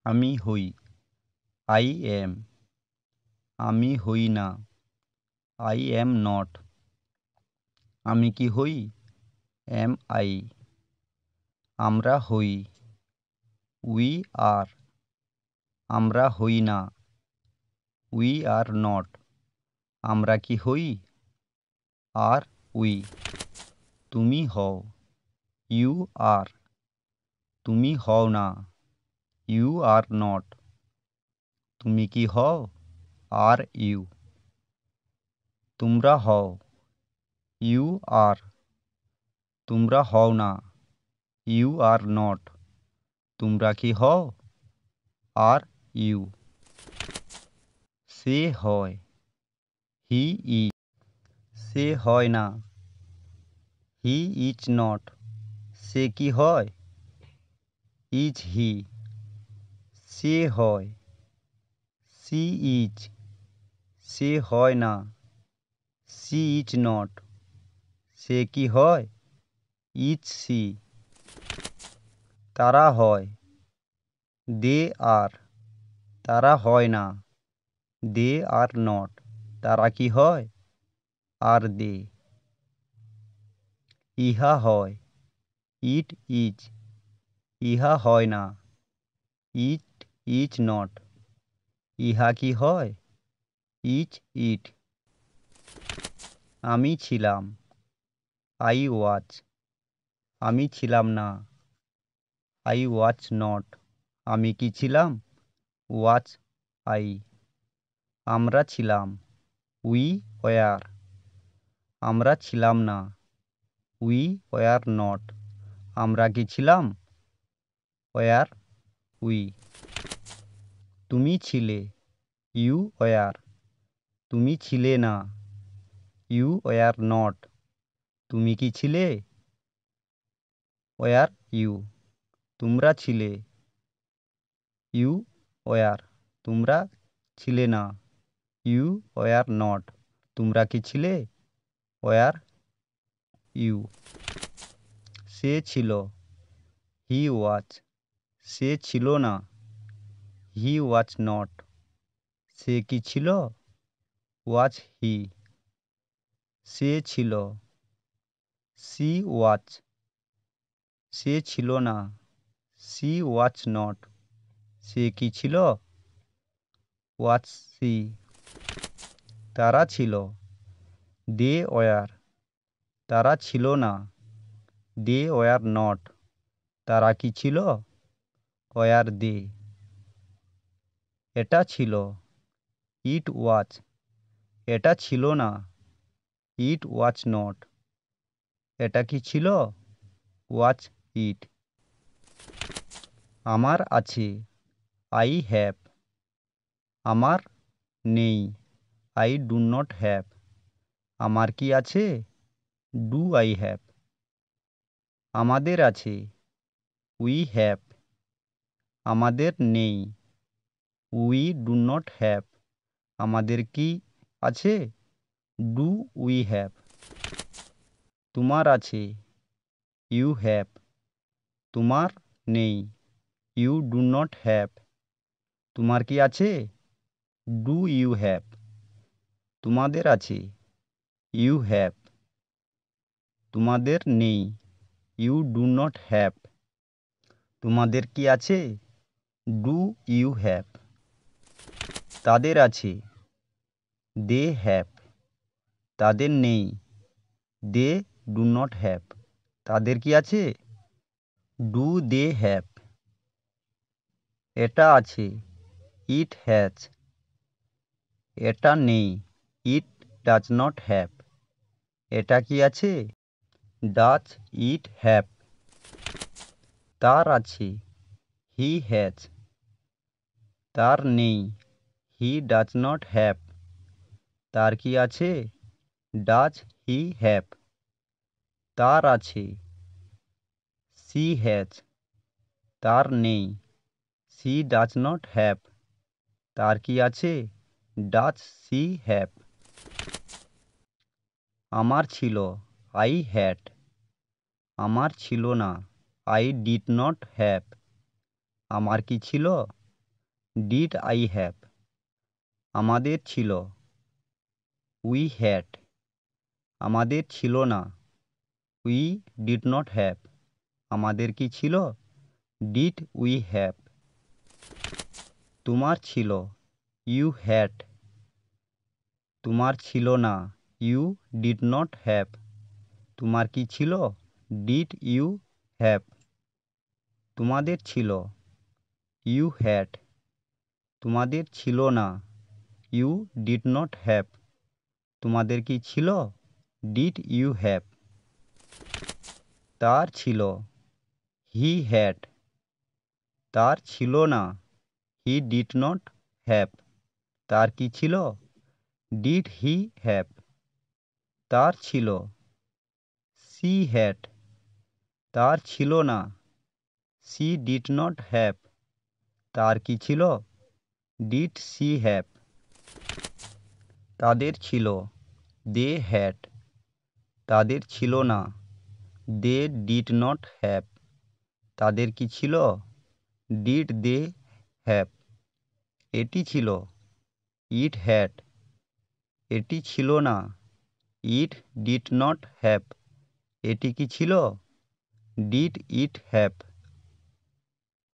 আমি হই, I am. আমি হই না, আই এম নট। আমি কি হই, এম আই। আমরা হই, উই আর। আমরা হই না, উই আর নট। আমরা কি হই, আর উই। তুমি হও, ইউ আর। তুমি হও না, ইউ আর নট। তুমি কি হও, আর ইউ। তোমরা হও, ইউ আর। তোমরা হও না, ইউ আর নট। তোমরা কি হও, আর ইউ। সে হয়, হি ইজ। সে হয় না, হি ইজ নট। সে কি হয়, ইজ হি। সে হয়, সি ইজ। সে হয় না, সি ইজ নট। সে কি হয়, ইজ সি। তারা হয়, দে আর। তারা হয় না, দে আর নট। তারা কি হয়, আর দে। ইহা হয়, ইট ইজ। ইহা হয় না, ইট ইজ নট। ইহা কি হয়, ইজ ইট। আমি ছিলাম, আই ওয়াচ। আমি ছিলাম না, আই ওয়াচ নট। আমি কি ছিলাম, ওয়াচ আই। আমরা ছিলাম, উই ওয়ার। আমরা ছিলাম না, উই ওয়ার নট। আমরা কি ছিলাম, ওয়ার উই। তুমি ছিলে, ইউ ওয়ার। তুমি ছিলে না, ইউ ওয়ার নট। তুমি কি ছিলে, ওয়ার ইউ। তোমরা ছিলে, ইউ ওয়ার। তোমরা ছিলে না, ইউ ওয়ার নট। তোমরা কি ছিলে, ওয়ার ইউ। সে ছিল, হি ওয়াচ। সে ছিল না, হি ওয়াচ নট। সে কি ছিল, ওয়াচ হি। সে ছিল, সি ওয়াচ। সে ছিল না, সি ওয়াচ নট। সে কি ছিল, ওয়াচ সি। তারা ছিল, দে ওয়ার। তারা ছিল না, দে ওয়ার নট। তারা কি ছিল, ওয়ার দে। এটা ছিল, ইট ওয়াচ। এটা ছিল না, ইট ওয়াচ নট। এটা কি ছিল, ওয়াচ ইট। আমার আছে, আই হ্যাভ। আমার নেই, আই ডু নট হ্যাভ। আমার কি আছে, ডু আই হ্যাভ। আমাদের আছে, উই হ্যাভ। আমাদের নেই, উই ডু নট হ্যাভ। আমাদের কি আছে, ডু উই হ্যাভ। তোমার আছে, ইউ হ্যাভ। তোমার নেই, ইউ ডু নট হ্যাভ। তোমার কি আছে, ডু ইউ হ্যাভ। তোমাদের আছে, ইউ হ্যাভ। তোমাদের নেই, ইউ ডু নট হ্যাভ। তোমাদের কি আছে, ডু ইউ হ্যাভ। তাদের আছে, দে হ্যাভ। তাদের নেই, দে ডু নট হ্যাভ। তাদের কি আছে, ডু দে হ্যাভ। এটা আছে, ইট হ্যাজ। এটা নেই, ইট ডাজ নট হ্যাভ। এটা কি আছে, ডাজ ইট হ্যাভ। তার আছে, হি হ্যাজ। তার নেই, হি ডাজ নট হ্যাভ। তার কি আছে, ডাজ হি হ্যাভ। তার আছে, সি হ্যাজ। তার নেই, সি ডাজ নট হ্যাভ। তার কি আছে, ডাজ সি হ্যাভ। আমার ছিল, আই হ্যাড। আমার ছিল না, আই ডিড নট হ্যাভ। আমার কি ছিল, ডিড আই হ্যাভ। আমাদের ছিল, উই হ্যাড। আমাদের ছিল না, উই ডিড নট হ্যাভ। আমাদের কি ছিল, ডিড উই হ্যাভ। তোমার ছিল, ইউ হ্যাড। তোমার ছিল না, ইউ ডিড নট হ্যাভ। তোমার কি ছিল, ডিড ইউ হ্যাভ। তোমাদের ছিল, ইউ হ্যাড। তোমাদের ছিল না, ইউ ডিড নট হ্যাভ। তোমাদের কি ছিল, ডিড ইউ হ্যাভ। তার ছিল, হি হ্যাড। তার ছিল না, হি ডিড নট হ্যাভ। তার কি ছিল, ডিড হি হ্যাভ। তার ছিল, সি হ্যাড। তার ছিল না, সি ডিড নট হ্যাভ। তার কি ছিল, ডিড সি হ্যাভ। তাদের ছিল, দে হ্যাড। তাদের ছিল না, দে ডিড নট হ্যাভ। তাদের কি ছিল, ডিড দে হ্যাভ। এটি ছিল, ইট হ্যাড। এটি ছিল না, ইট ডিড নট হ্যাভ। এটি কি ছিল, ডিড ইট হ্যাভ।